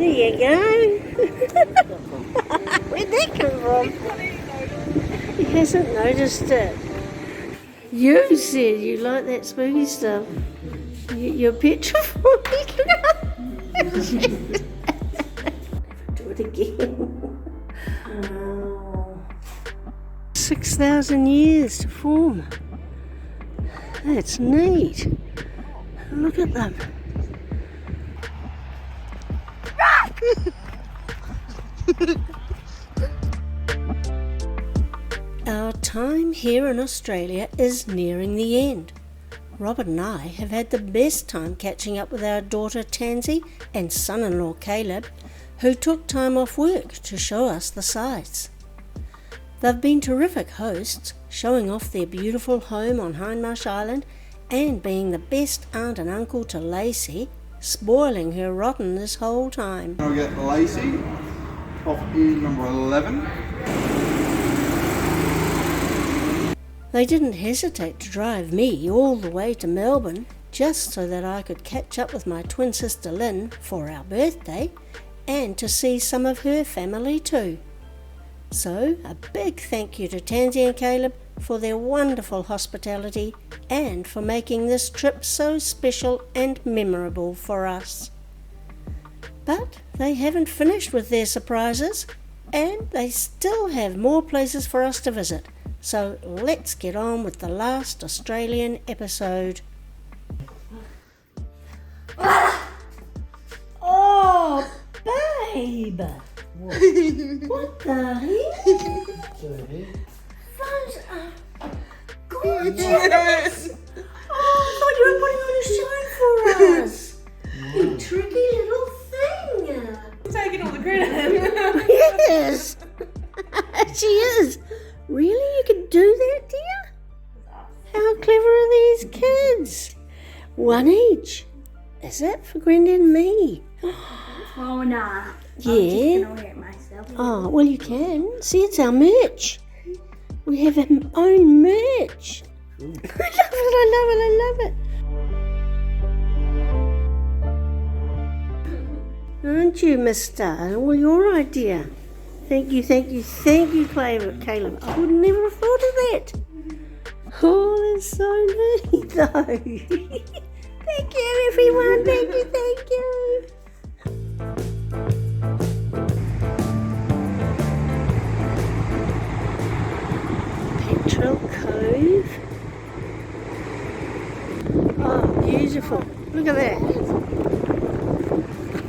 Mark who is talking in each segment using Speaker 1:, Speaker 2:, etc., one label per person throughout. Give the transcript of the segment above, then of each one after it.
Speaker 1: There you go. Where'd that come from? He hasn't noticed it. You said you like that spooky stuff. You're petrified. Do it again. Oh. 6,000 years to form. That's neat. Look at them. Our time here in Australia is nearing the end. Robert and I have had the best time catching up with our daughter Tansy and son-in-law Caleb, who took time off work to show us the sights. They've been terrific hosts, showing off their beautiful home on Hindmarsh Island and being the best aunt and uncle to Lacey, spoiling her rotten this whole time.
Speaker 2: I'll get Lacey off in number 11.
Speaker 1: They didn't hesitate to drive me all the way to Melbourne just so that I could catch up with my twin sister Lynn for our birthday and to see some of her family too. So a big thank you to Tansy and Caleb for their wonderful hospitality and for making this trip so special and memorable for us. But they haven't finished with their surprises and they still have more places for us to visit. So let's get on with the last Australian episode. Oh, babe! What the heck? Those are gorgeous! Oh, I thought you were putting on a show for us! You tricky little thing!
Speaker 3: Taking all the credit.
Speaker 1: Yes! She is! Really? You can do that, dear? How clever are these kids? One each. Is it for Granddad and me?
Speaker 3: Oh, nah.
Speaker 1: Yeah.
Speaker 3: I'm just gonna wear it myself.
Speaker 1: Oh, well you can. See, it's our merch. We have our own merch. I love it, I love it, I love it. Aren't you, mister? Well, your idea. Thank you, Caleb. I would never have thought of that. Oh, that's so neat, though. Thank you, everyone. Thank you. Petrel Cove. Oh, beautiful. Look at that.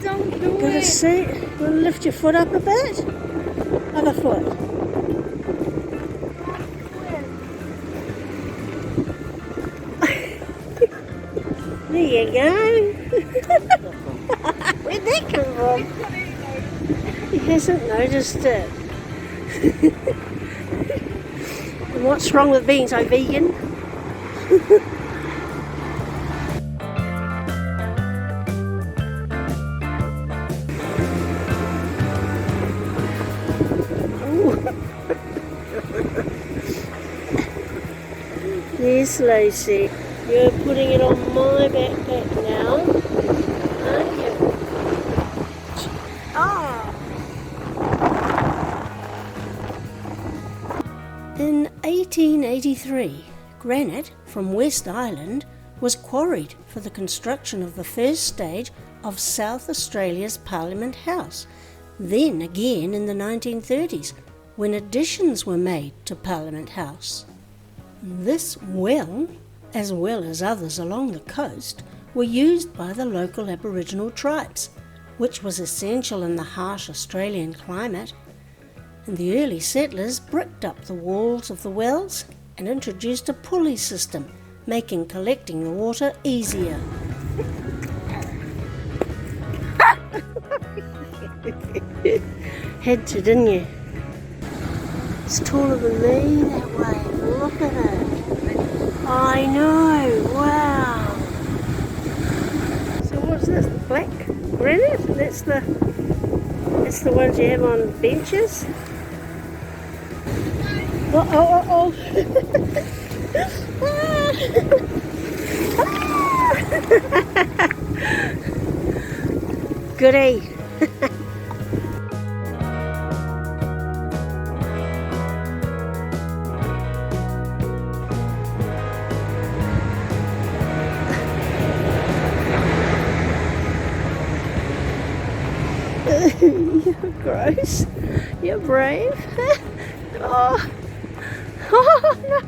Speaker 3: Don't do
Speaker 1: Got to see. We'll lift your foot up a bit. Other foot. There you go. Where'd that come from? He hasn't noticed it. And what's wrong with being so vegan? Yes, Lacey, you're putting it on my backpack now, aren't you? Ah! In 1883, granite from West Island was quarried for the construction of the first stage of South Australia's Parliament House, then again in the 1930s, when additions were made to Parliament House. This well, as well as others along the coast, were used by the local Aboriginal tribes, which was essential in the harsh Australian climate. And the early settlers bricked up the walls of the wells and introduced a pulley system, making collecting the water easier. Had to, didn't you? It's taller than me that way. Look at it. I know. Wow. So what's this? Black granite? That's the ones you have on benches. Oh. Goody. You're gross. You're brave. Oh, oh no.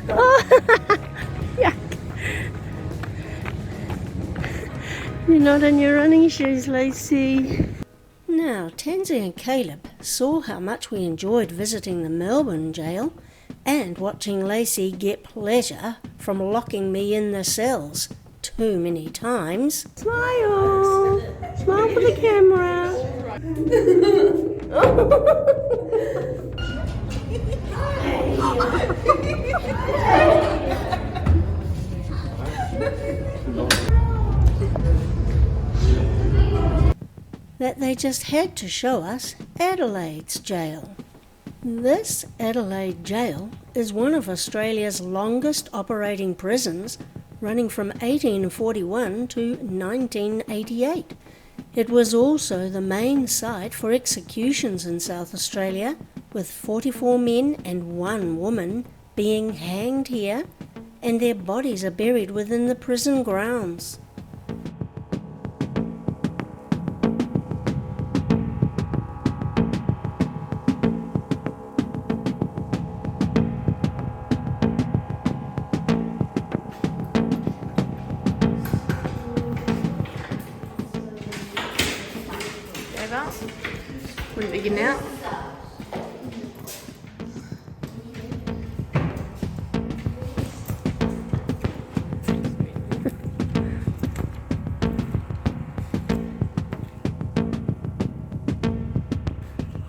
Speaker 1: Oh, yuck. You're not in your running shoes, Lacey. Now, Tansy and Caleb saw how much we enjoyed visiting the Melbourne jail and watching Lacey get pleasure from locking me in the cells too many times. Smile! Smile for the camera! That they just had to show us Adelaide's jail. This Adelaide Gaol is one of Australia's longest operating prisons, running from 1841 to 1988. It was also the main site for executions in South Australia, with 44 men and 1 woman being hanged here, and their bodies are buried within the prison grounds.
Speaker 3: What are we getting out?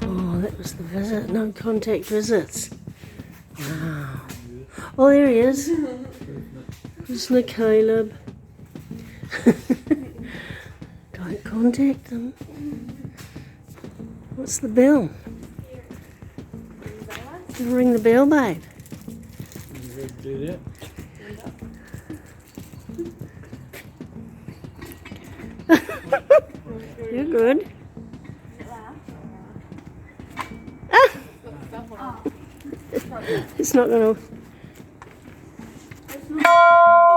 Speaker 1: Oh, that was the visit, no contact visits. Wow. Oh, there he is. There's Caleb. Don't contact them. What's the bell? Ring the bell, babe.
Speaker 2: Do that.
Speaker 1: You're good. Ah! It's not going to... Oh!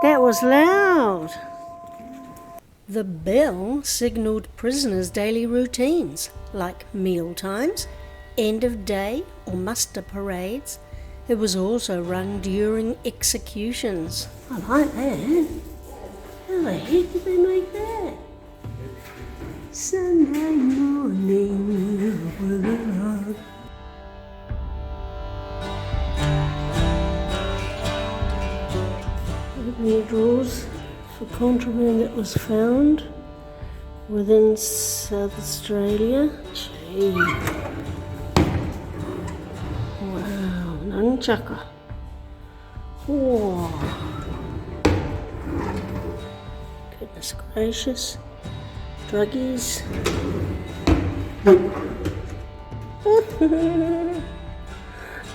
Speaker 1: That was loud. The bell signalled prisoners' daily routines, like meal times, end of day or muster parades. It was also rung during executions. I like that. How the heck did they make that? Sunday morning with a rock. Open your drawers for contraband that was found within South Australia. Gee. Wow, nunchaka. Whoa. Goodness gracious. Druggies.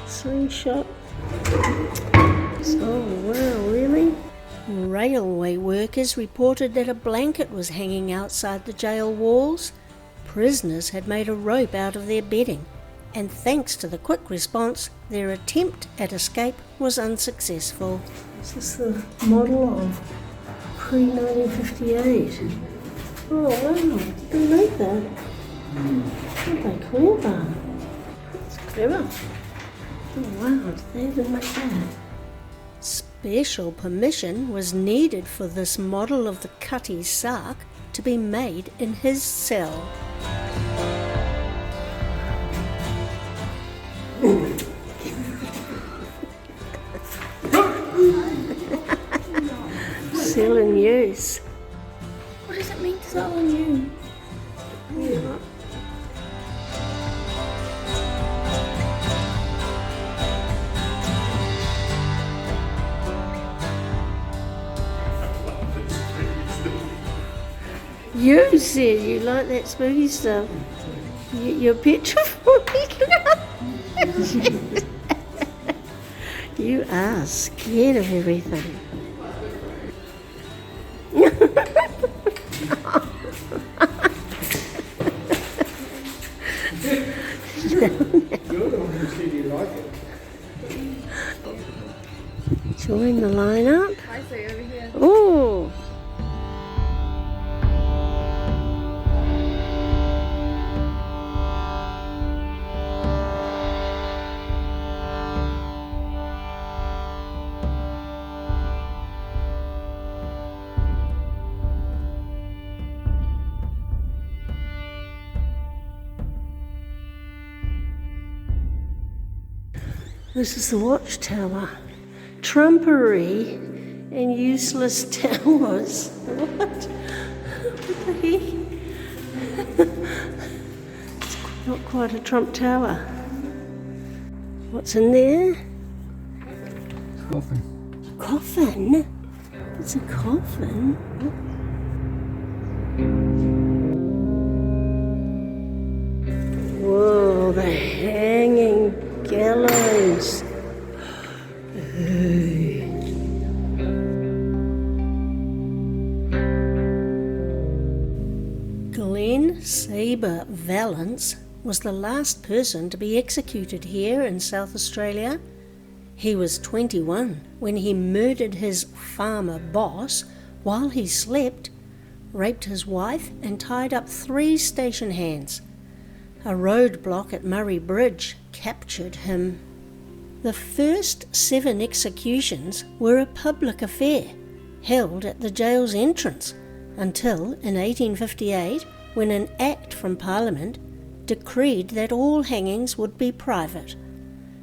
Speaker 1: Slingshot. Oh wow, really? Railway workers reported that a blanket was hanging outside the jail walls. Prisoners had made a rope out of their bedding, and thanks to the quick response, their attempt at escape was unsuccessful. This is the model of pre-1958. Oh wow, did they make that? Aren't they clever? That's clever. Oh wow, did they even make that? Special permission was needed for this model of the Cutty Sark to be made in his cell. Still in use.
Speaker 3: What does it mean, still in use?
Speaker 1: Yeah. You said you like that spooky stuff. You're petrified. You are scared of everything.
Speaker 2: You're the one who said you like it.
Speaker 1: Join the lineup.
Speaker 3: I see over here.
Speaker 1: Oh! This is the watchtower. Trumpery and useless towers. What? What the heck? It's not quite a Trump tower. What's in there?
Speaker 2: Coffin.
Speaker 1: Coffin? It's a coffin? Whoa, the hanging gallows. Glenn Sabre Valance was the last person to be executed here in South Australia. He was 21 when he murdered his farmer boss while he slept, raped his wife and tied up 3 station hands. A roadblock at Murray Bridge captured him. The first 7 executions were a public affair, held at the jail's entrance, until in 1858, when an Act from Parliament decreed that all hangings would be private.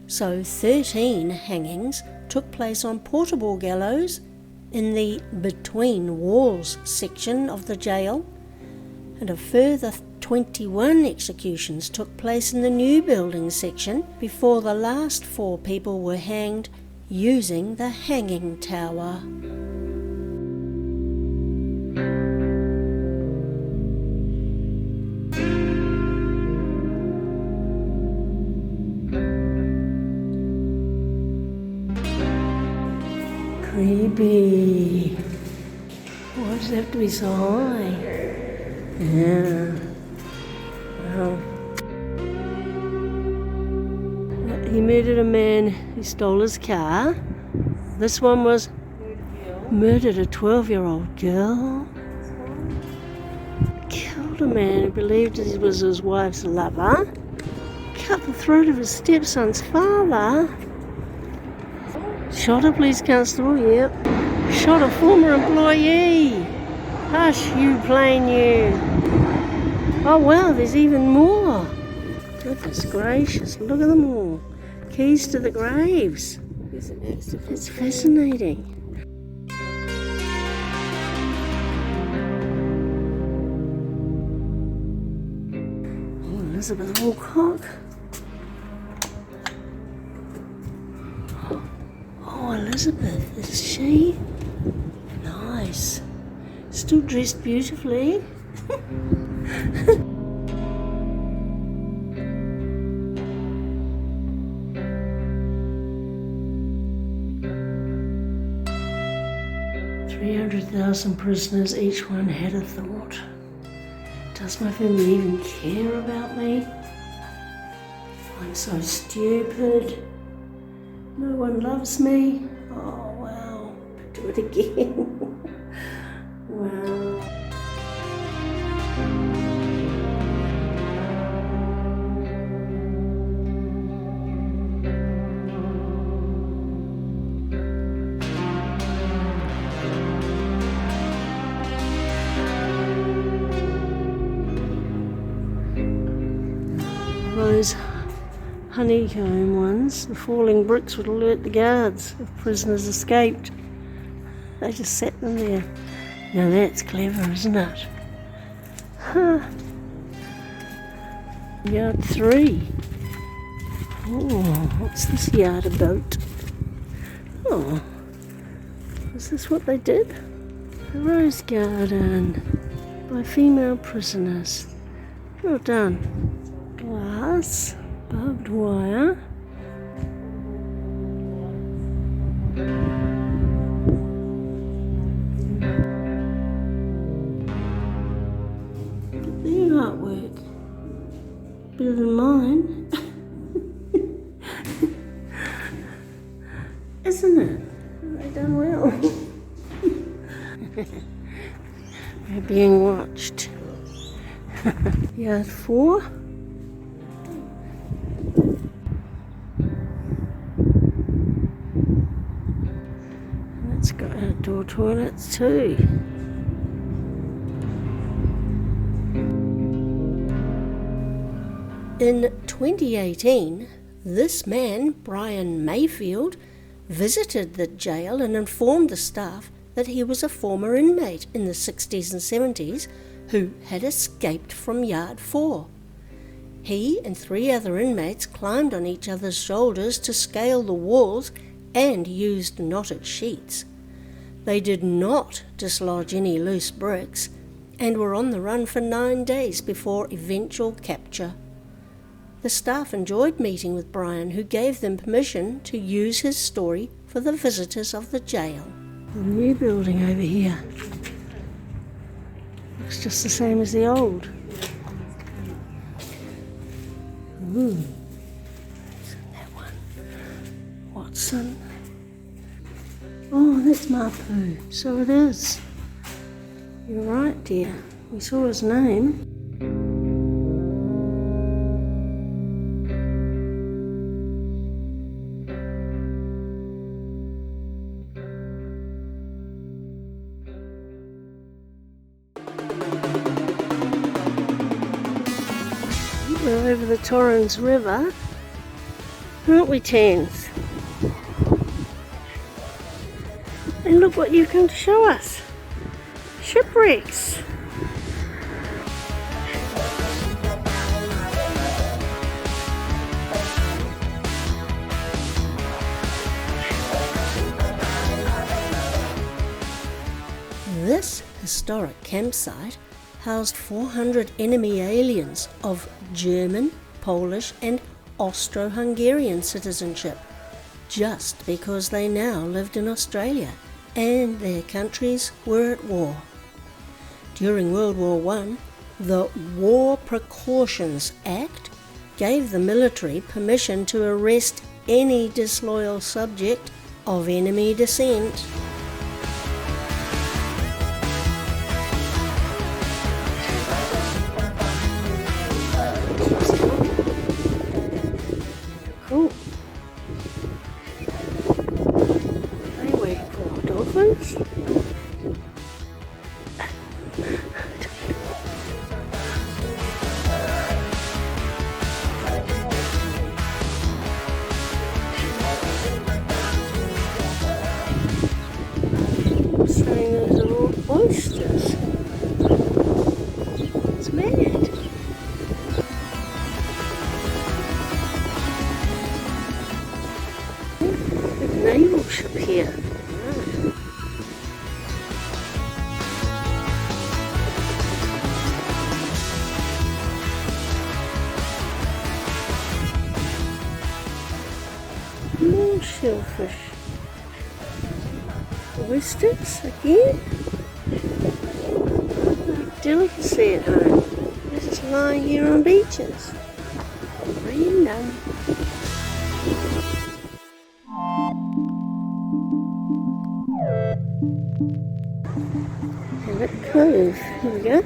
Speaker 1: So 13 hangings took place on portable gallows in the between walls section of the jail, and a further 21 executions took place in the new building section before the last 4 people were hanged using the hanging tower. Creepy. Why does it have to be so high? Yeah. Well, he murdered a man who stole his car. This one was murdered a 12-year-old girl. Killed a man who believed he was his wife's lover. Cut the throat of his stepson's father. Shot a police constable, yep. Shot a former employee. Hush, you plain you. Oh wow, there's even more. Goodness gracious, look at them all. Keys to the graves. It's fascinating. Oh, Elizabeth Walcott. Oh, Elizabeth, is she? Nice. Still dressed beautifully. $300,000 prisoners, each one had a thought. Does my family even care about me? I'm so stupid. No one loves me. Oh wow, do it again. Wow. Those honeycomb ones, the falling bricks would alert the guards if prisoners escaped. They just sat them there. Now that's clever, isn't it? Huh. Yard 3. Oh, what's this yard about? Oh, is this what they did? A rose garden by female prisoners. Well done. Glass, barbed wire. Their artwork. Better than mine. around. We're being watched. Yard 4. It's got outdoor toilets too. In 2018, this man, Brian Mayfield, visited the jail and informed the staff that he was a former inmate in the 60s and 70s who had escaped from Yard 4. He and 3 other inmates climbed on each other's shoulders to scale the walls and used knotted sheets. They did not dislodge any loose bricks and were on the run for 9 days before eventual capture. The staff enjoyed meeting with Brian, who gave them permission to use his story for the visitors of the jail. The new building over here looks just the same as the old. Isn't that one? Watson. Oh, that's Mapu. So it is. You're right, dear. We saw his name. We're over the Torrens River, aren't we, Tans? And look what you come to show us. Shipwrecks. This historic campsite housed 400 enemy aliens of German, Polish and Austro-Hungarian citizenship, just because they now lived in Australia and their countries were at war. During World War I, the War Precautions Act gave the military permission to arrest any disloyal subject of enemy descent. Cool. They wait for dolphins. Saying those are all oysters. It's mad. Naval ship here. More shellfish. Oysters again. Delicacy at home. They're just lying here on beaches. Random. Petrel Cove. Here we go.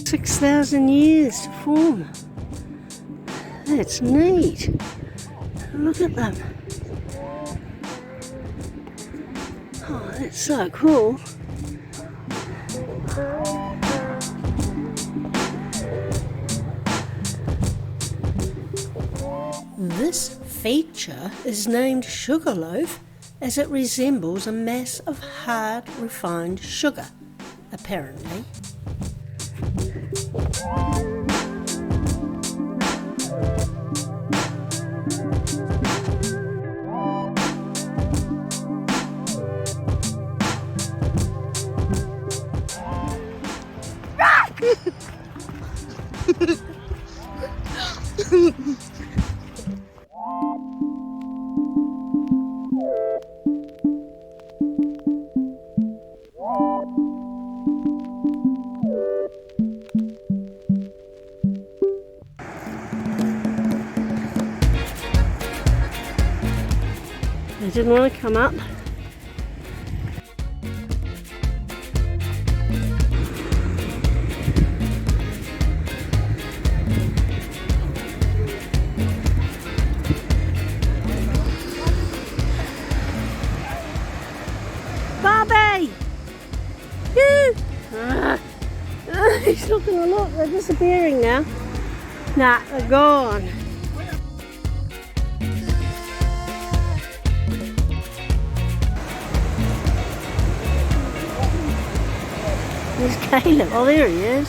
Speaker 1: Took 6,000 years to form. That's neat. Look at them. Oh, that's so cool. This feature is named Sugarloaf as it resembles a mass of hard, refined sugar, apparently. They didn't want to come up. Barbie! He's not going to look, they're disappearing now. Nah, they're gone. There's Caleb. Oh, there he is.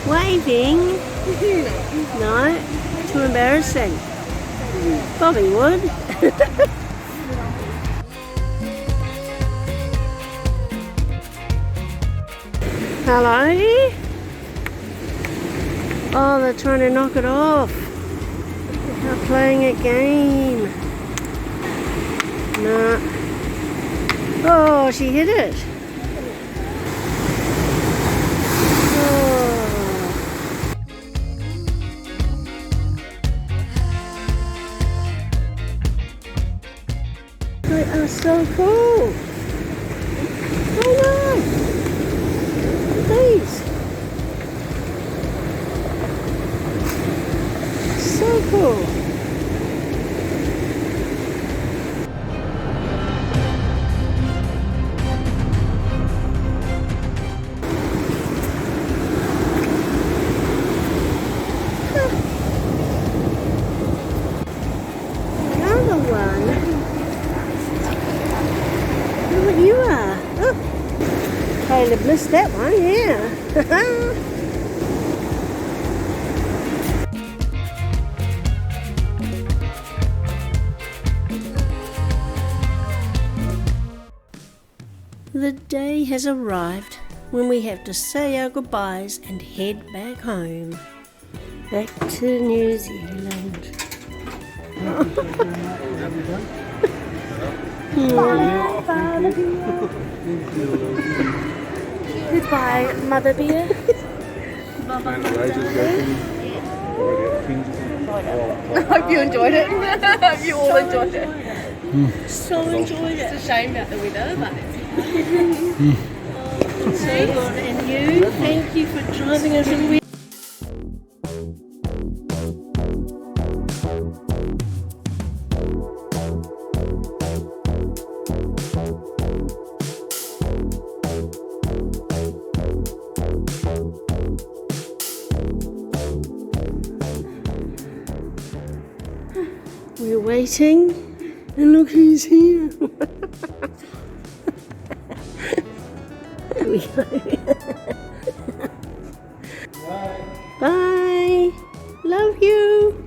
Speaker 1: Waving? No, too embarrassing. Bobby would. Hello? Oh, they're trying to knock it off. They're playing a game. Nah. Oh, she hit it. Oh. They are so cool. Oh no. These. So cool. Caleb missed that one, yeah. The day has arrived when we have to say our goodbyes and head back home. Back to New Zealand.
Speaker 3: Goodbye, Mother Bear. I hope you enjoyed it. I hope you all enjoyed it.
Speaker 1: So enjoyed it.
Speaker 3: It's a shame about the weather, but
Speaker 1: So good. And you, thank you for driving us away. We're waiting, and look who's here. Here we go. Bye. Love you.